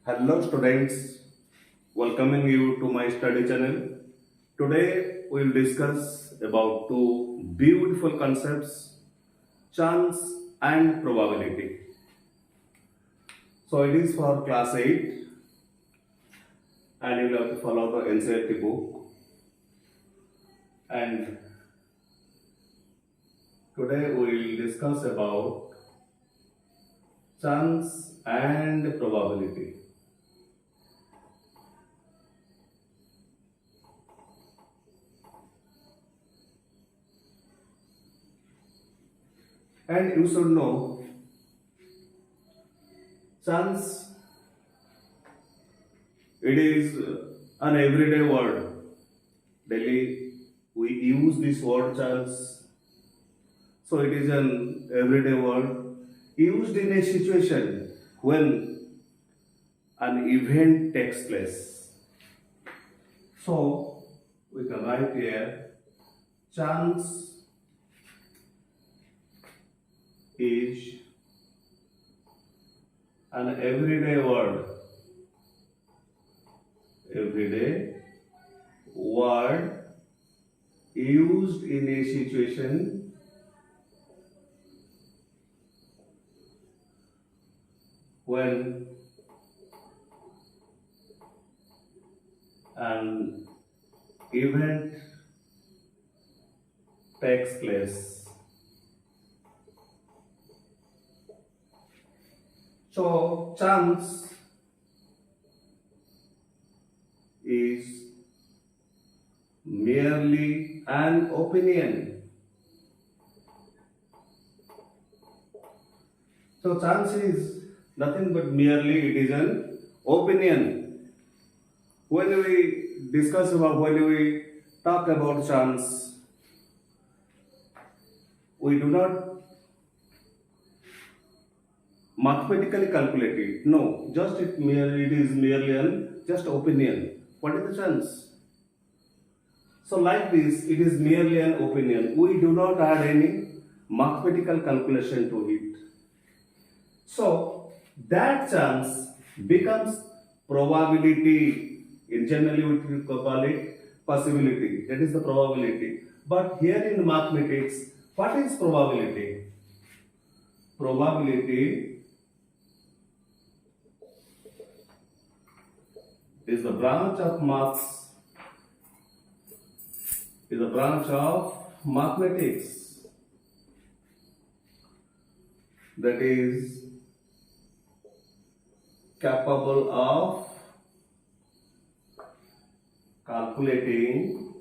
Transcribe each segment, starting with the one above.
Hello students, welcoming you to my study channel. Today we will discuss about two beautiful concepts, chance and probability. So it is for class 8 and you will have to follow the NCERT book. And today we will discuss about chance and probability. And you should know, chance, it is an everyday word. Daily we use this word chance. So it is an everyday word used in a situation when an event takes place. So we can write here, chance is an everyday word used in a situation when an event takes place. So chance is merely an opinion. So chance is nothing but merely it is an opinion. When we talk about chance, we do not mathematically calculate it. No, it is merely an just opinion. What is the chance? So like this, it is merely an opinion. We do not add any mathematical calculation to it. So that chance becomes probability. In generally we call it possibility. That is the probability. But here in mathematics, what is probability? Probability is the branch of maths, is a branch of mathematics that is capable of calculating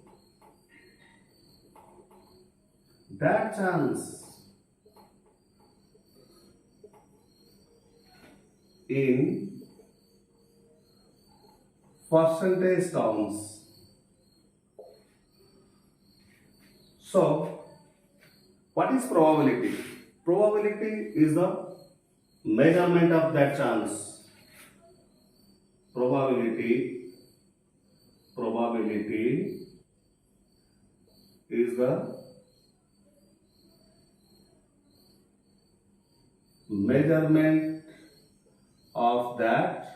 that chance in percentage terms. So, what is probability? Probability is the measurement of that chance. Probability is the measurement of that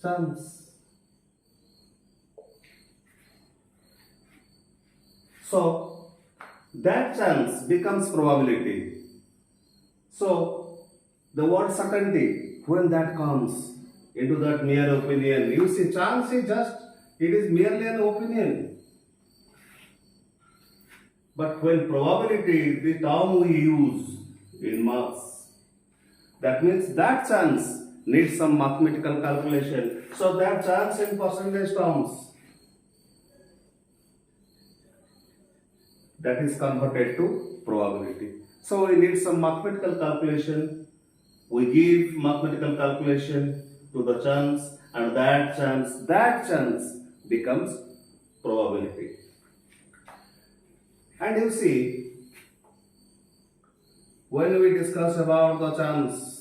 chance. So that chance becomes probability. So the word certainty, when that comes into that mere opinion, you see chance is it is merely an opinion. But when probability, the term we use in maths, that means that chance needs some mathematical calculation. So that chance in percentage terms, that is converted to probability. So we need some mathematical calculation. We give mathematical calculation to the chance, and that chance becomes probability. And you see, when we discuss about the chance,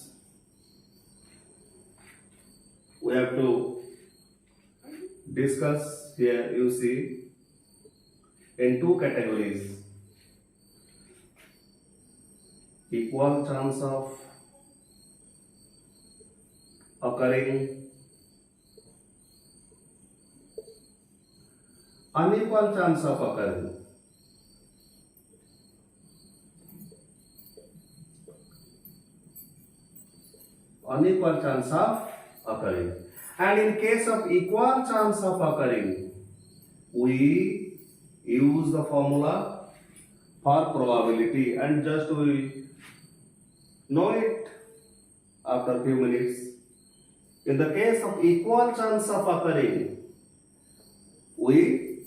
we have to discuss here, you see, in two categories: equal chance of occurring, unequal chance of occurring. Unequal chance of occurring. And in case of equal chance of occurring, we use the formula for probability, and just we know it after few minutes. In the case of equal chance of occurring, we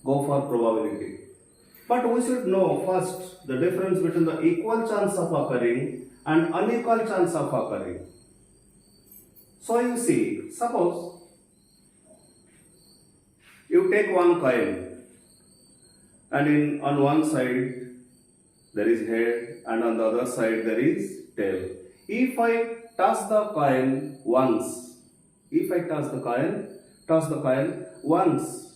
go for probability. But we should know first the difference between the equal chance of occurring and unequal chance of occurring. So you see, suppose you take one coin, and on one side there is head and on the other side there is tail. If I toss the coin once, toss the coin once,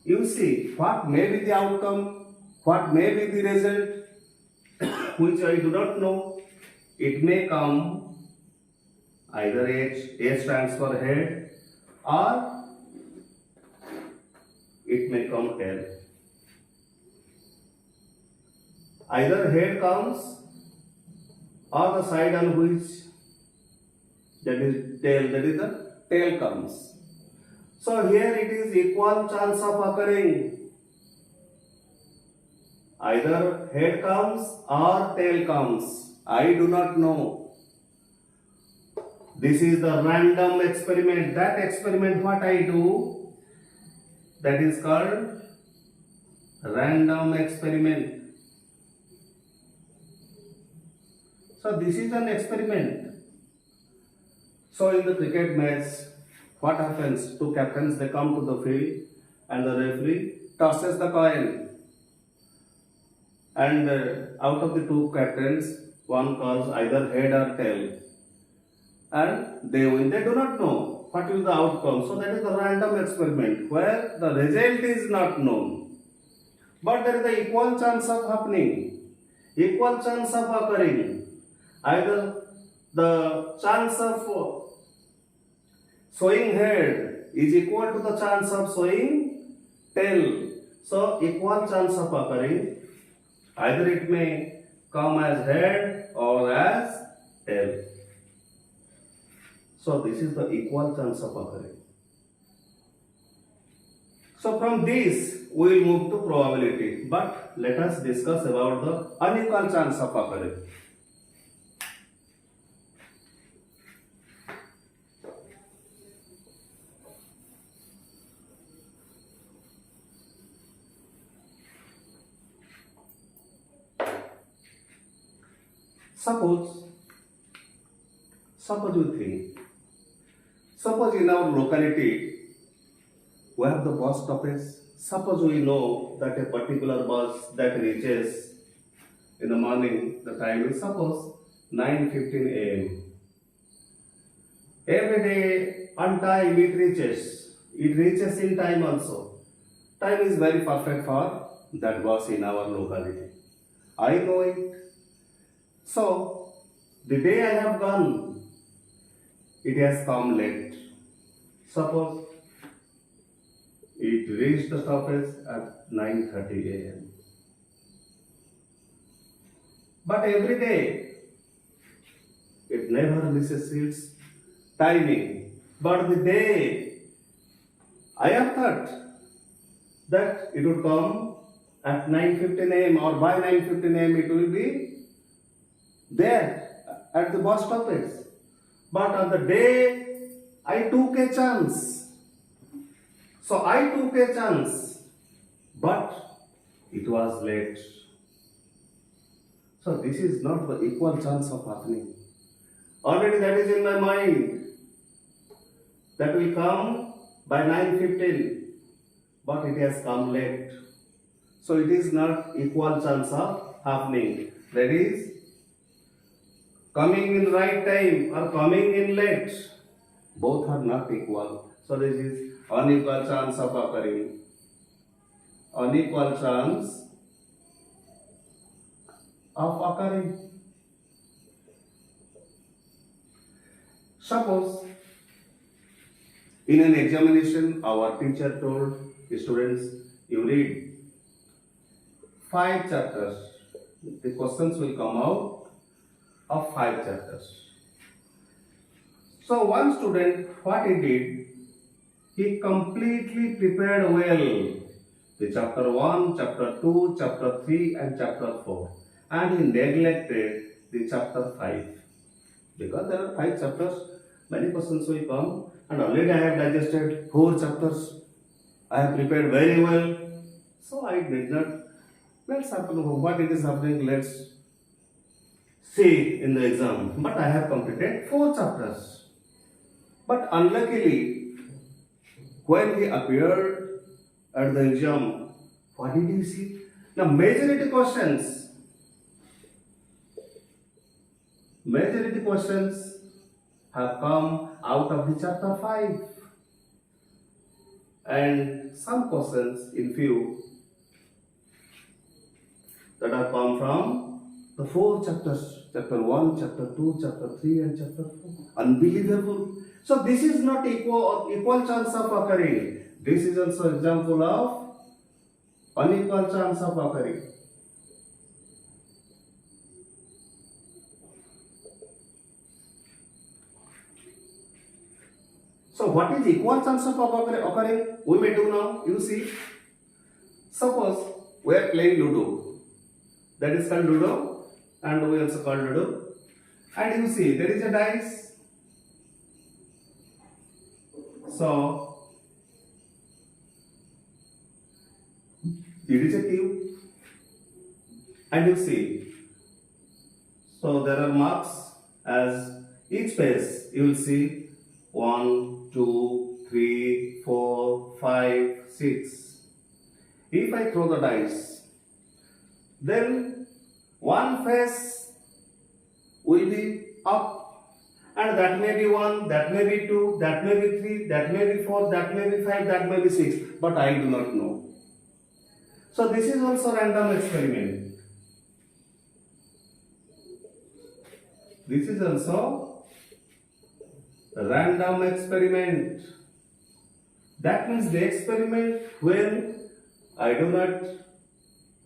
you see what may be the outcome, what may be the result, which I do not know. It may come either H, A stands for head, or it may come tail. Either head comes or the side on which that is tail, that is the tail comes. So here it is equal chance of occurring. Either head comes or tail comes. I do not know. This is the random experiment. That experiment what I do, that is called random experiment. So this is an experiment. So in the cricket match, what happens? Two captains, they come to the field and the referee tosses the coin. And out of the two captains, one calls either head or tail. And they win. They do not know what is the outcome. So that is the random experiment where the result is not known. But there is the equal chance of happening, equal chance of occurring. Either the chance of showing head is equal to the chance of showing tail. So equal chance of occurring, either it may come as head or as tail. So this is the equal chance of occurring. So from this we will move to probability, but let us discuss about the unequal chance of occurring. Suppose you think, suppose in our locality we have the bus stoppage. Suppose we know that a particular bus that reaches in the morning, the time is suppose 9:15 a.m. Every day on time it reaches in time also. Time is very perfect for that bus in our locality. I know it. So, the day I have gone, it has come late. Suppose it reached the stoppage at 9:30 a.m. But every day, it never misses its timing. But the day I have thought that it would come at 9:15 a.m. or by 9:15 a.m. it will be there at the bus stoppage. But on the day I took a chance. So I took a chance, but it was late. So this is not the equal chance of happening. Already that is in my mind. That will come by 9:15, but it has come late. So it is not equal chance of happening. That is coming in right time or coming in late. Both are not equal. So this is unequal chance of occurring. Unequal chance of occurring. Suppose in an examination, our teacher told the students, you read 5 chapters. The questions will come out of 5 chapters. So one student, what he did, he completely prepared well the chapter 1, chapter 2, chapter 3 and chapter 4. And he neglected the chapter 5. Because there are 5 chapters, many questions will come, and already I have digested 4 chapters. I have prepared very well. So I did not. Let's happen what it is happening. Let's see in the exam. But I have completed 4 chapters. But unluckily, when he appeared at the exam, what did he see? Now majority questions have come out of the chapter 5. And some questions in few that have come from the 4 chapters. Chapter 1, chapter 2, chapter 3 and chapter 4. Unbelievable. So this is not equal chance of occurring. This is also example of unequal chance of occurring. So what is equal chance of occurring? We may do now. You see, suppose we are playing Ludo. That is called Ludo, and we also call Ludo. And you see, there is a dice. So it is a cube, and you see, so there are marks as each space. You will see 1, 2, 3, 4, 5, 6. If I throw the dice, then one face will be up, and that may be 1, that may be 2, that may be 3, that may be 4, that may be 5, that may be 6, but I do not know. So this is also random experiment. This is also a random experiment. That means the experiment when I do not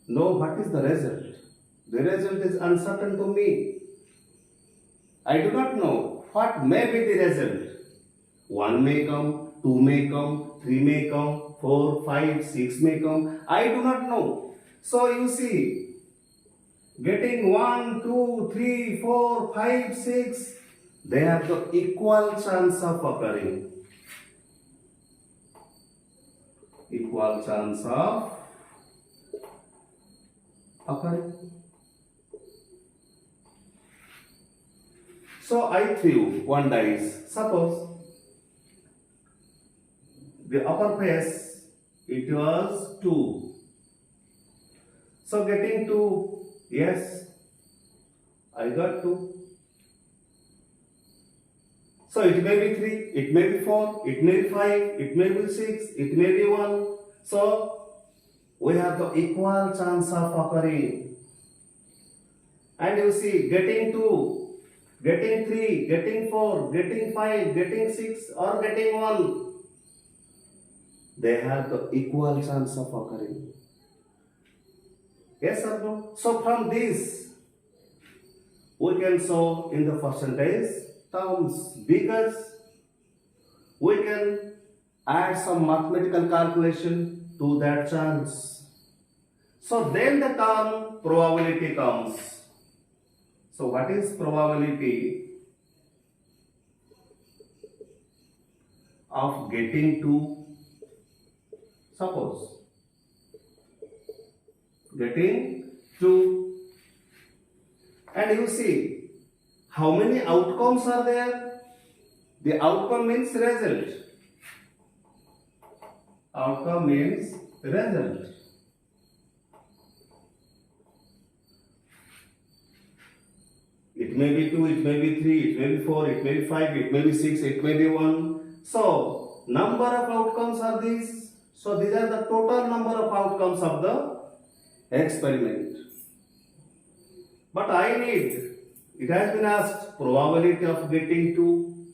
know what is the result. The result is uncertain to me. I do not know what may be the result. 1 may come, 2 may come, 3 may come, 4, 5, 6 may come. I do not know. So you see, getting 1, 2, 3, 4, 5, 6, they have the equal chance of occurring. Equal chance of occurring. So I threw one dice. Suppose the upper face, it was 2. So getting 2, yes, I got 2. So it may be 3, it may be 4, it may be 5, it may be 6, it may be 1. So we have the equal chance of occurring. And you see, getting 2, getting 3, getting 4, getting 5, getting 6 or getting 1. They have the equal chance of occurring. Yes or no? So from this, we can show in the percentage terms, because we can add some mathematical calculation to that chance. So then the term probability comes. So what is probability of getting to, suppose, getting 2, and you see how many outcomes are there? The outcome means result. Outcome means result. It may be 2, it may be 3, it may be 4, it may be 5, it may be 6, it may be 1. So, number of outcomes are these. So, these are the total number of outcomes of the experiment. But I need, it has been asked, probability of getting 2.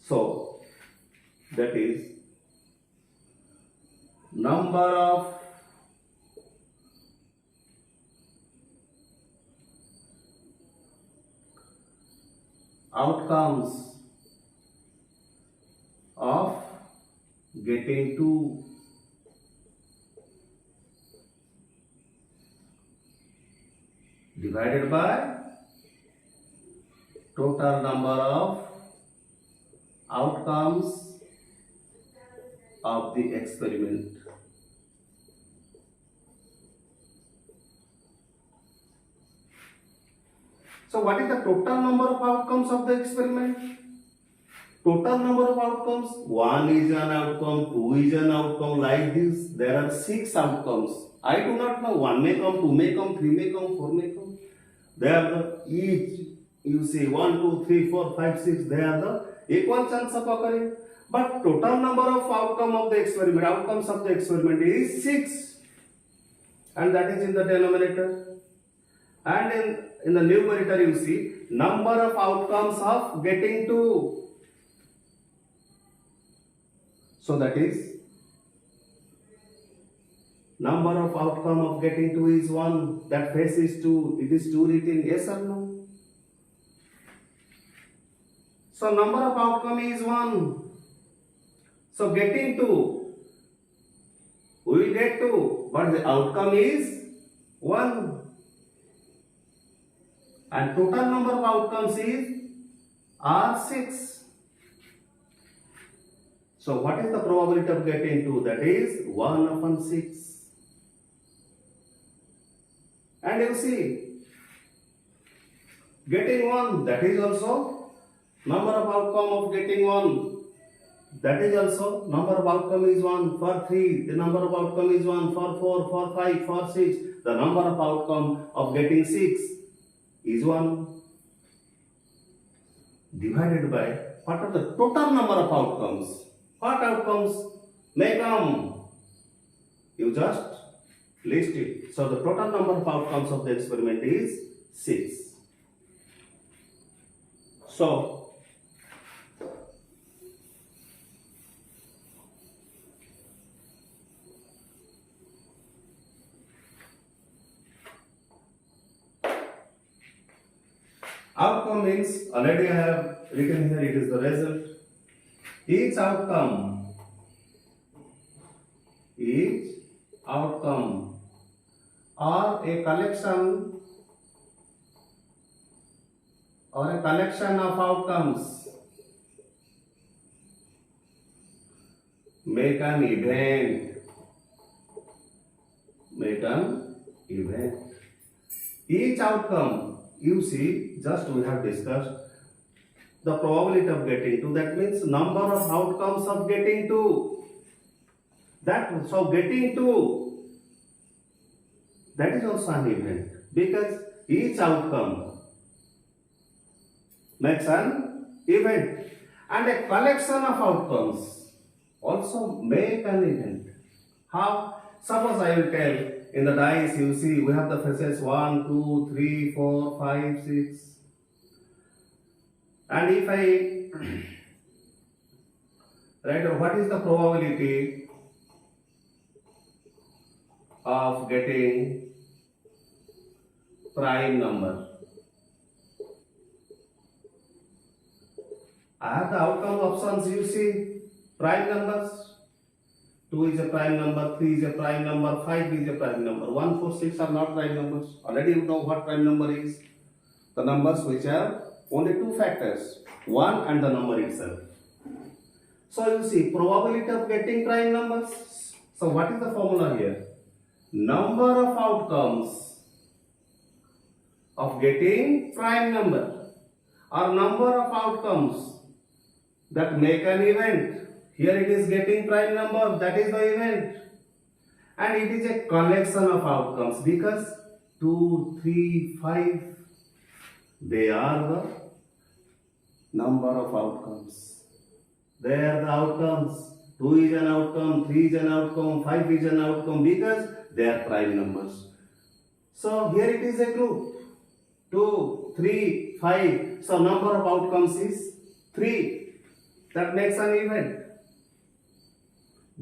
So that is number of outcomes of getting to divided by total number of outcomes of the experiment. So what is the total number of outcomes of the experiment? Total number of outcomes, 1 is an outcome, 2 is an outcome, like this. There are 6 outcomes. I do not know, 1 may come, 2 may come, 3 may come, 4 may come. They are the each, you see 1, 2, 3, 4, 5, 6, they are the equal chance of occurring. But total number of outcomes of the experiment is 6. And that is in the denominator. And in the numerator you see number of outcomes of getting to. So that is number of outcome of getting to is 1. That face is 2. It is 2 written, yes or no? So number of outcome is 1. So getting to, we will get to, but the outcome is 1. And total number of outcomes is R6. So what is the probability of getting to? That is 1 upon 6. And you see, getting 1, that is also number of outcome of getting 1. That is also number of outcome is 1. For 3, the number of outcome is 1. For 4, for 5, for 6, the number of outcome of getting 6 is 1. Divided by what are the total number of outcomes? What outcomes may come? You just list it. So the total number of outcomes of the experiment is 6. So outcome means, already I have written here, it is the result. Each outcome or a collection of outcomes make an event. Each outcome, you see, just we have discussed the probability of getting to, that means number of outcomes of getting to. So getting to, that is also an event, because each outcome makes an event, and a collection of outcomes also make an event. How? Suppose I will tell, in the dice you see we have the faces 1, 2, 3, 4, 5, 6. And if I write what is the probability of getting prime number, I have the outcome options, you see, prime numbers. 2 is a prime number, 3 is a prime number, 5 is a prime number. 1, 4, 6 are not prime numbers. Already you know what prime number is. The numbers which have only 2 factors, 1 and the number itself. So you see, probability of getting prime numbers. So what is the formula here? Number of outcomes of getting prime number, or number of outcomes that make an event. Here it is getting prime number, that is the event. And it is a collection of outcomes, because 2, 3, 5, they are the number of outcomes. They are the outcomes. 2 is an outcome, 3 is an outcome, 5 is an outcome, because they are prime numbers. So here it is a group. 2, 3, 5. So number of outcomes is 3. that makes an event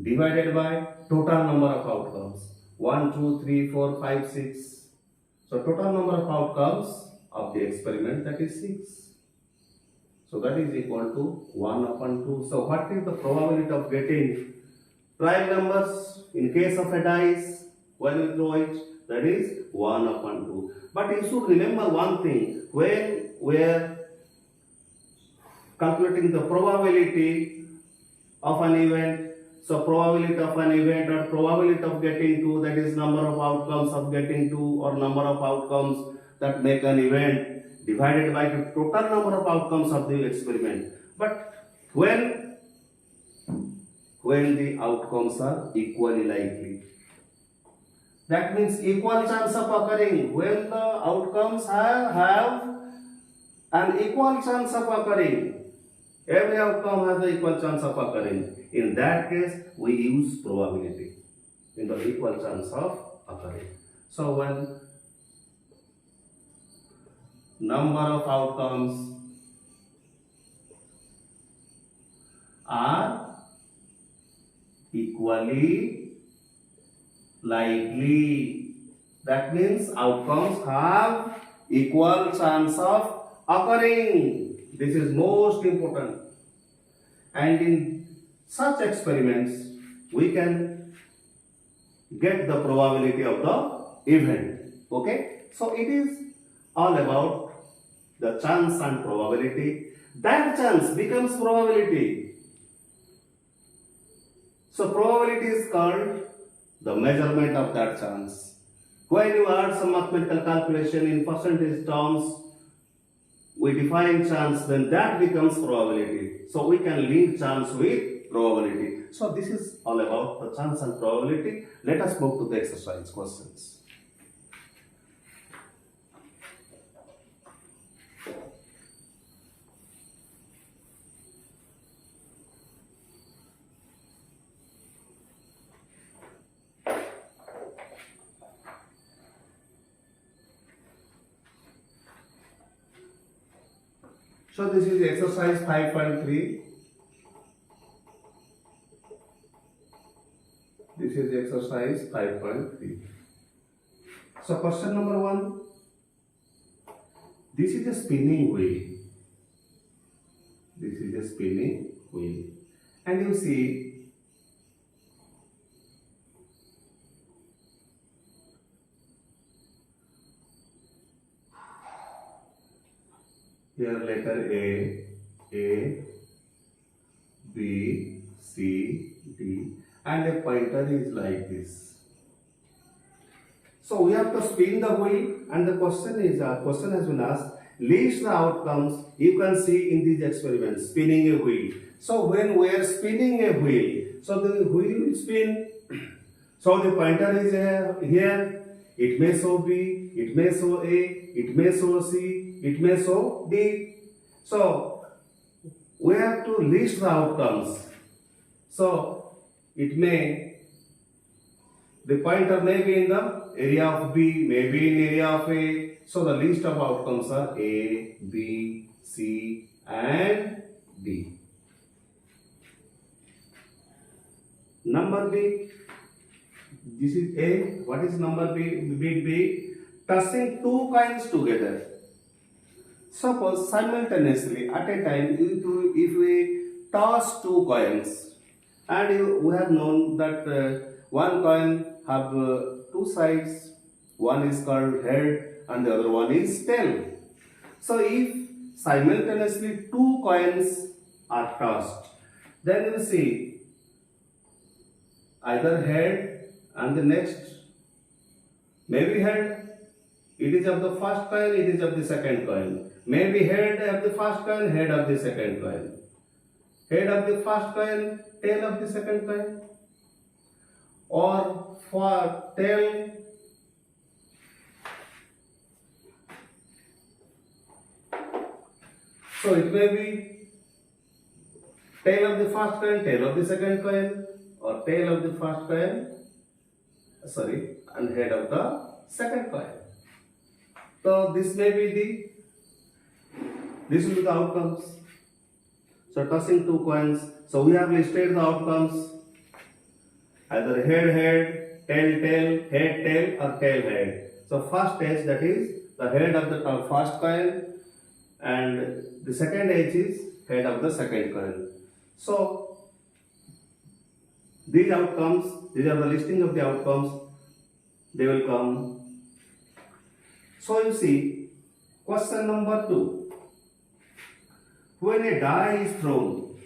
divided by total number of outcomes 1, 2, 3, 4, 5, 6. So total number of outcomes of the experiment, that is 6. So that is equal to 1 upon 2. So what is the probability of getting prime numbers in case of a dice when we throw it? That is 1 upon 2. But you should remember one thing, when we are calculating the probability of an event, so probability of an event or probability of getting 2, that is number of outcomes of getting 2 or number of outcomes that make an event divided by the total number of outcomes of the experiment. But when the outcomes are equally likely, that means equal chance of occurring. When the outcomes have an equal chance of occurring, every outcome has an equal chance of occurring. In that case, we use probability in the equal chance of occurring. So when number of outcomes are equally likely, that means outcomes have equal chance of occurring. This is most important. And in such experiments, we can get the probability of the event. Okay? So it is all about the chance and probability. That chance becomes probability. So probability is called the measurement of that chance. When you add some mathematical calculation in percentage terms, we define chance, then that becomes probability. So we can link chance with probability. So this is all about the chance and probability. Let us move to the exercise questions. So this is exercise 5.3. This is exercise 5.3. So question number 1. This is a spinning wheel. This is a spinning wheel. And you see, here letter A, B, C, D, and a pointer is like this. So we have to spin the wheel, and the question has been asked, list the outcomes you can see in these experiments, spinning a wheel. So when we are spinning a wheel, so the wheel will spin. So the pointer is here. It may show B, it may show A, it may show C, it may show D. So we have to list the outcomes. So the pointer may be in the area of B, maybe in area of A. So the list of outcomes are A, B, C, and D. Number B. This is A. What is number B? B. Tossing two coins together. Suppose simultaneously at a time, if we toss two coins, and we have known that one coin have two sides. One is called head and the other one is tail. So if simultaneously two coins are tossed, then you see either head and the next, maybe head, it is of the first coin, it is of the second coin. Maybe head of the first coin, head of the second coin. Head of the first coin, tail of the second coin. Or for tail, so it may be tail of the first coin, tail of the second coin, or tail of the first coin, and head of the second coin. So this may be this will be the outcomes. So tossing two coins. So we have listed the outcomes, either head, head, tail, tail, head, tail, or tail, head. So first edge, that is the head of the first coin, and the second edge is head of the second coin. So these outcomes, these are the listing of the outcomes, they will come. So you see, question number 2. When a die is thrown,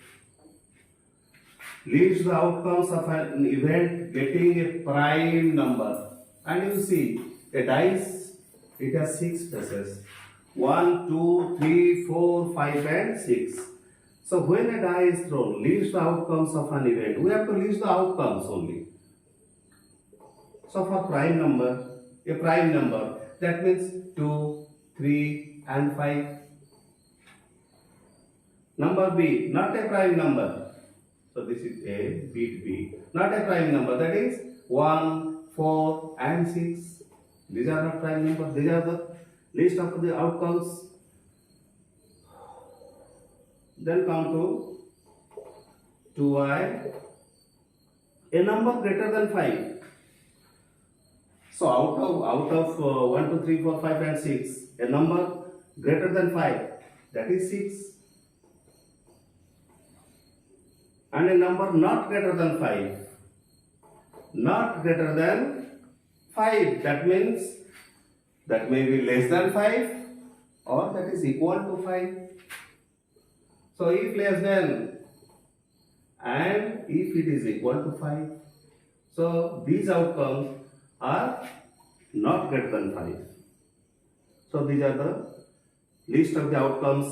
leads the outcomes of an event getting a prime number. And you see, a dice, it has 6 faces. 1, 2, 3, 4, 5 and 6. So when a die is thrown, leads the outcomes of an event. We have to list the outcomes only. So for prime number, a prime number, that means 2, 3 and 5. Number B, not a prime number. So this is A, beat B. Not a prime number, that is 1, 4 and 6. These are not prime numbers. These are the list of the outcomes. Then come to 2i, a number greater than 5. So out of 1, 2, 3, 4, 5 and 6, a number greater than 5, that is 6. And a number not greater than 5. Not greater than 5. That means that may be less than 5 or that is equal to 5. So if less than and if it is equal to 5. So these outcomes are not greater than 5. So these are the list of the outcomes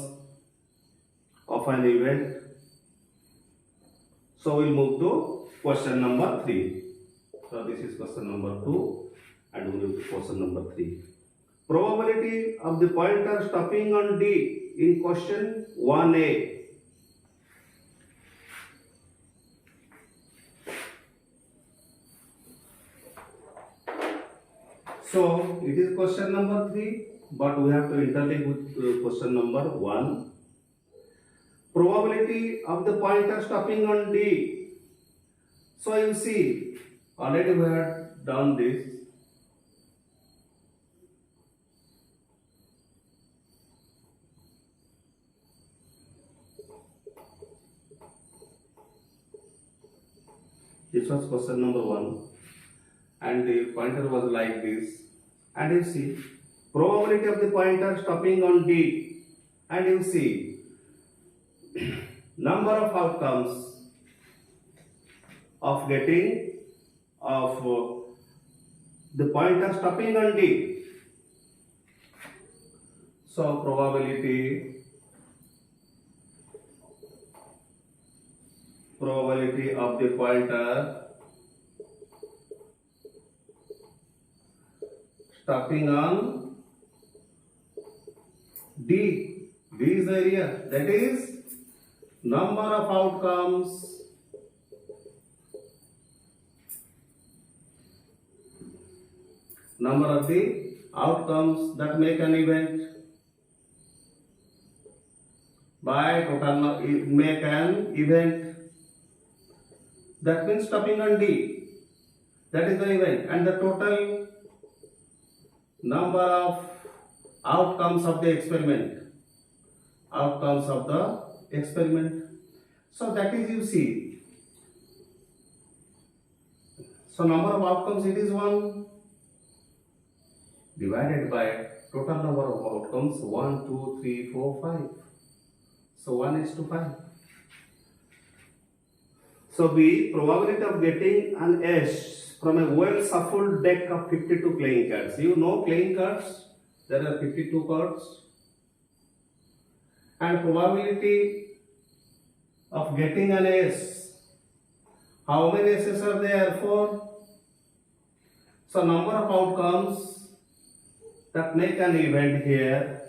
of an event. So we'll move to question number 3. So this is question number 2 and we'll move to question number 3. Probability of the pointer stopping on D in question 1A. So it is question number 3, but we have to interlink with question number 1. Probability of the pointer stopping on D. So you see, already we have done this. This was question number 1 and the pointer was like this, and you see probability of the pointer stopping on D, and you see number of outcomes of getting of the pointer stopping on D. So probability of the pointer stopping on D. D is the area, that is number of outcomes that make an event by total make an event, that means stopping on D, that is the event, and the total number of outcomes of the experiment. So that is, you see, so number of outcomes, it is 1 divided by total number of outcomes 1, 2, 3, 4, 5. So 1:5. So B, probability of getting an ace from a well shuffled deck of 52 playing cards. You know playing cards, there are 52 cards. And probability of getting an ace, how many aces are there? 4. So number of outcomes that make an event here,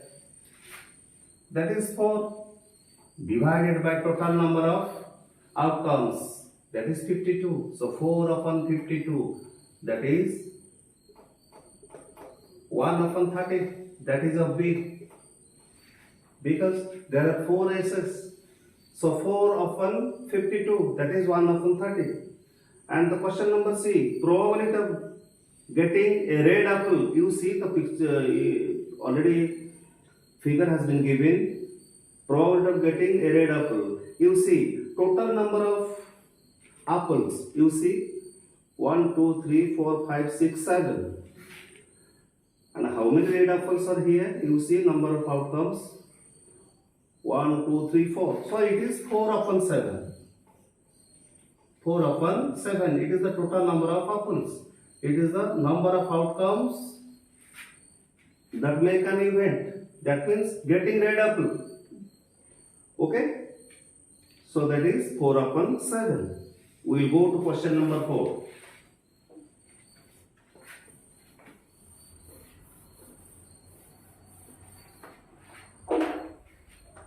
that is 4 divided by total number of outcomes, that is 52. So 4 upon 52, that is 1 upon 30, that is of B, because there are 4 aces. So 4 upon 52, that is 1 upon 30. And the question number C, probability of getting a red apple. You see the picture, already figure has been given. Probability of getting a red apple. You see total number of apples. You see 1, 2, 3, 4, 5, 6, 7. And how many red apples are here? You see number of outcomes. 1, 2, 3, 4. So it is 4 upon 7. 4 upon 7. It is the total number of apples. It is the number of outcomes that make an event. That means getting red apple. Okay? So that is 4 upon 7. We will go to question number 4.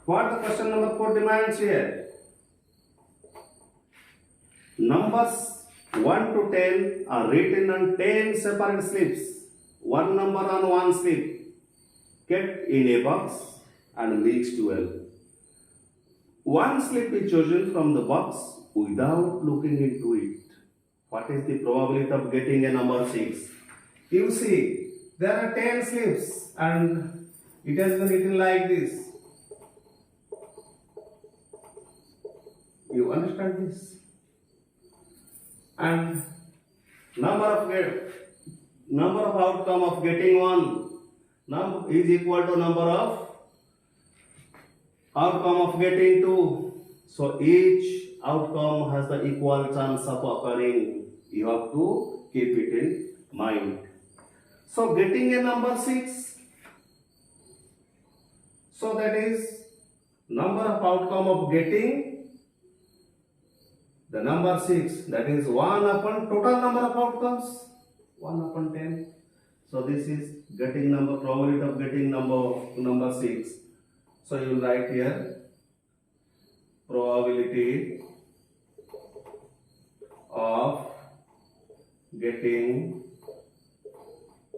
What the question number 4 demands here? Numbers 1 to 10 are written on 10 separate slips. One number on one slip, kept in a box and mixed well. One slip is chosen from the box without looking into it. What is the probability of getting a number 6? You see, there are 10 slips and it has been written like this. You understand this? And number of outcome of getting one is equal to number of outcome of getting 2. So each outcome has the equal chance of occurring. You have to keep it in mind. So getting a number 6. So that is number of outcome of getting the number 6, that is 1 upon total number of outcomes, 1 upon 10. So this is getting number, probability of getting number 6. So you will write here probability of getting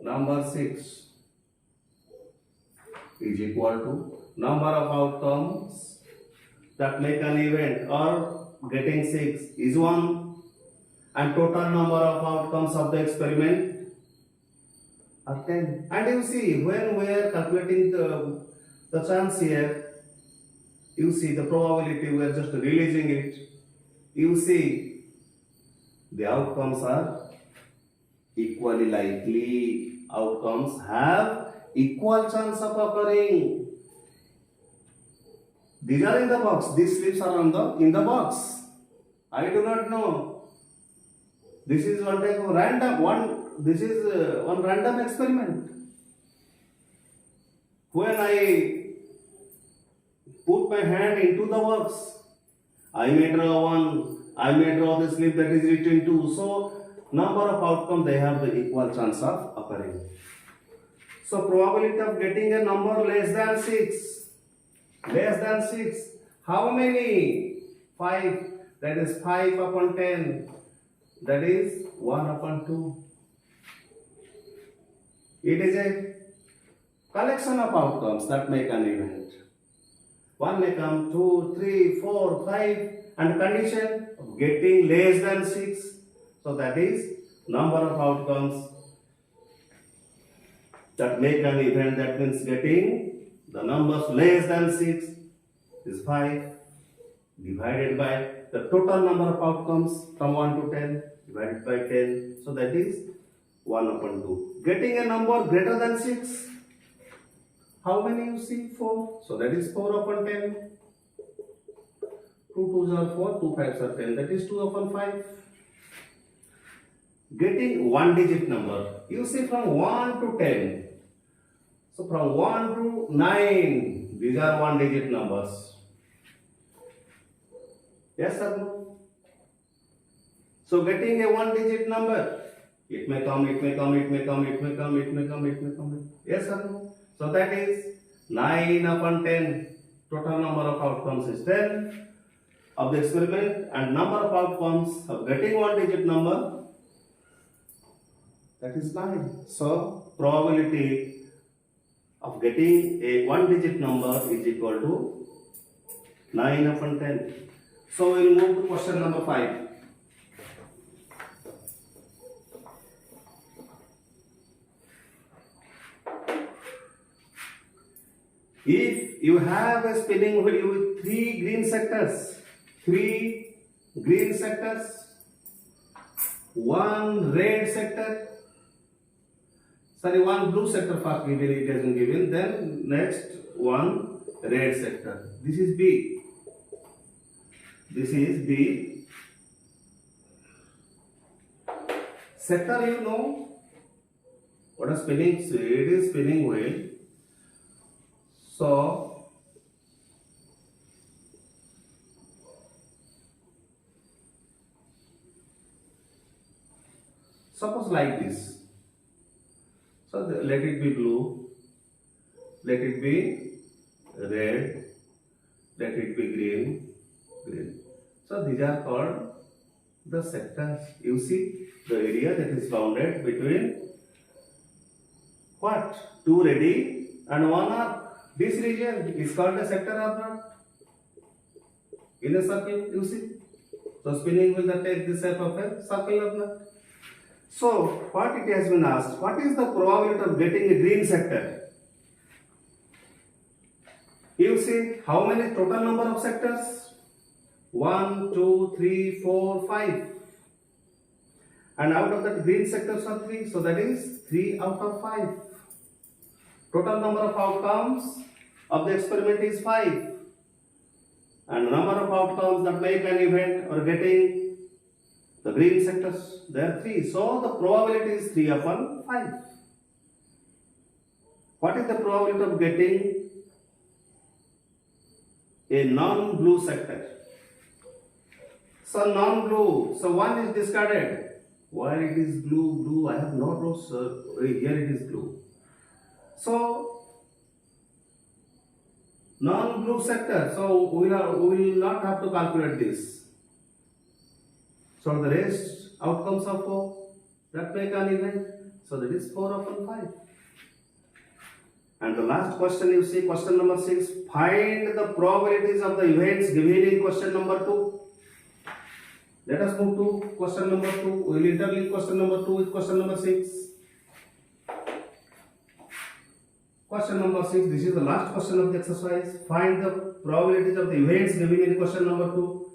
number 6 is equal to number of outcomes that make an event, or getting 6 is 1, and total number of outcomes of the experiment are 10. And you see, when we are calculating the chance here, you see the probability, we are just releasing it. You see the outcomes are equally likely. Outcomes have equal chance of occurring. These are in the box. These slips are in the box. I do not know. This is one type of random. This is one random experiment. When I put my hand into the box, I may draw 1. I may draw the slip that is written 2. So number of outcomes, they have the equal chance of occurring. So probability of getting a number less than 6. Less than 6. How many? 5. That is 5 upon 10. That is 1 upon 2. It is a collection of outcomes that make an event. 1 may come, 2, 3, 4, 5, and condition of getting less than 6. So that is number of outcomes that make an event. That means getting the numbers less than 6 is 5 divided by the total number of outcomes from 1 to 10 divided by 10. So that is 1 upon 2. Getting a number greater than 6. How many you see? 4. So that is 4 upon 10. 2 2s are 4, 2 5s are 10. That is 2 upon 5. Getting one digit number. You see from 1 to 10. So from 1 to 9, these are one digit numbers. Yes or no? So getting a one digit number, it may come, it may come, it may come, it may come, it may come, it may come. Yes or no? So that is 9 upon 10. Total number of outcomes is 10 of the experiment, and number of outcomes of getting one digit number, that is 9. So probability of getting a one digit number is equal to 9 upon 10. So we will move to question number 5. If you have a spinning wheel with 3 green sectors, 1 red sector, sorry, 1 blue sector first given, it has been given, then next 1 red sector. This is B. Sector, you know what a spinning, it is spinning wheel. So suppose like this. So let it be blue, let it be red, let it be green. So these are called the sectors. You see the area that is bounded between what? 2 ready and 1 arc. This region is called a sector or not? In a circle, you see. So spinning wheel that takes this shape of a circle or not? So what it has been asked, what is the probability of getting a green sector? You see how many total number of sectors? 1, 2, 3, 4, 5. And out of that green sectors are 3. So that is 3 out of 5. Total number of outcomes of the experiment is 5. And number of outcomes that make an event or getting the green sectors, there are 3. So the probability is 3 upon 5. What is the probability of getting a non-blue sector? So non-blue, so 1 is discarded. Why it is blue? I have not wrote, sir. Here it is blue. So non-blue sector, so we will not have to calculate this. So the rest outcomes are 4 that make an event. So that is 4 upon 5. And the last question, you see question number 6. Find the probabilities of the events given in question number 2. Let us move to question number 2. We will interlink question number 2 with question number 6. Question number 6, this is the last question of the exercise. Find the probabilities of the events given in question number 2.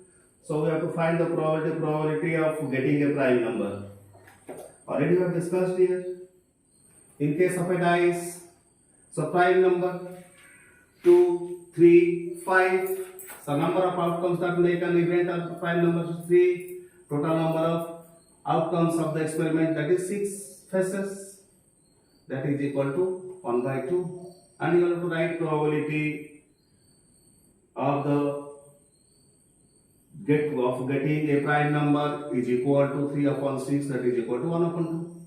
So we have to find the probability of getting a prime number. Already we have discussed here. In case of a dice, so prime number 2, 3, 5. So number of outcomes that make an event of prime number is 3. Total number of outcomes of the experiment, that is 6 faces. That is equal to 1 by 2. And you have to write probability of getting a prime number is equal to 3 upon 6, that is equal to 1 upon 2.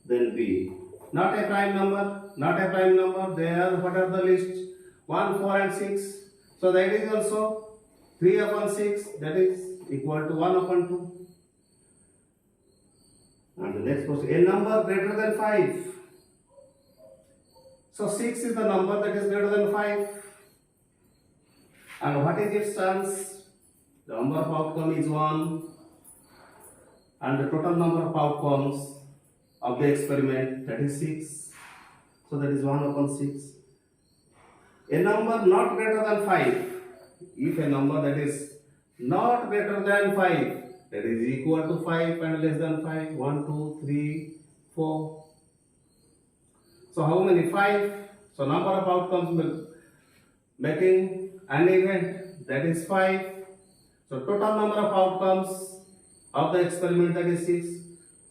Then B. Not a prime number, there what are the lists? 1, 4 and 6. So that is also 3 upon 6, that is equal to 1 upon 2. And the next question, a number greater than 5. So 6 is the number that is greater than 5. And what is its chance? The number of outcomes is 1. And the total number of outcomes of the experiment, that is 6. So that is 1 upon 6. A number not greater than 5. If a number that is not greater than 5, that is equal to 5 and less than 5, 1, 2, 3, 4. So how many? 5. So number of outcomes making an event, that is 5. So total number of outcomes of the experiment, that is 6.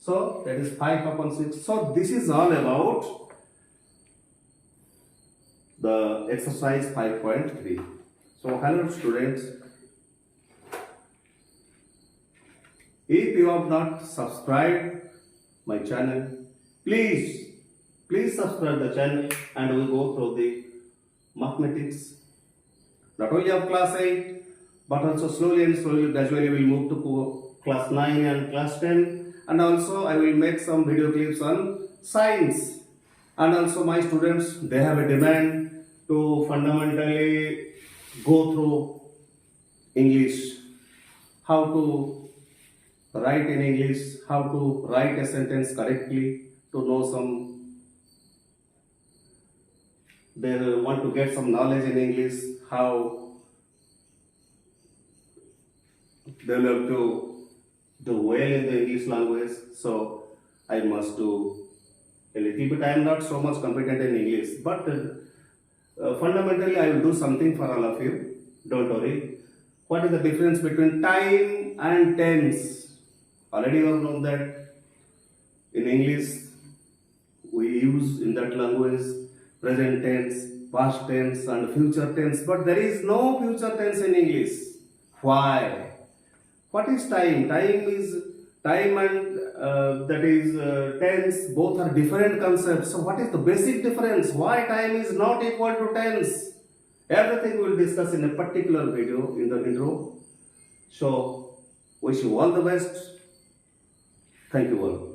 So that is 5 upon 6. So this is all about the exercise 5.3. So hello students, if you have not subscribed my channel, please subscribe the channel and we'll go through the mathematics, not only of class 8 but also slowly and gradually we'll move to class 9 and class 10, and also I will make some video clips on science. And also my students, they have a demand to fundamentally go through English, how to write in English, how to write a sentence correctly, to know some, they want to get some knowledge in English, how they will have to do well in the English language. So I must do a little bit. I am not so much competent in English, but fundamentally I will do something for all of you. Don't worry. What is the difference between time and tense? Already you have known that in English we use in that language present tense, past tense and future tense, but there is no future tense in English. Why? What is time? Time and that is tense, both are different concepts. So what is the basic difference? Why time is not equal to tense? Everything we will discuss in a particular video in the intro. So wish you all the best. Thank you all.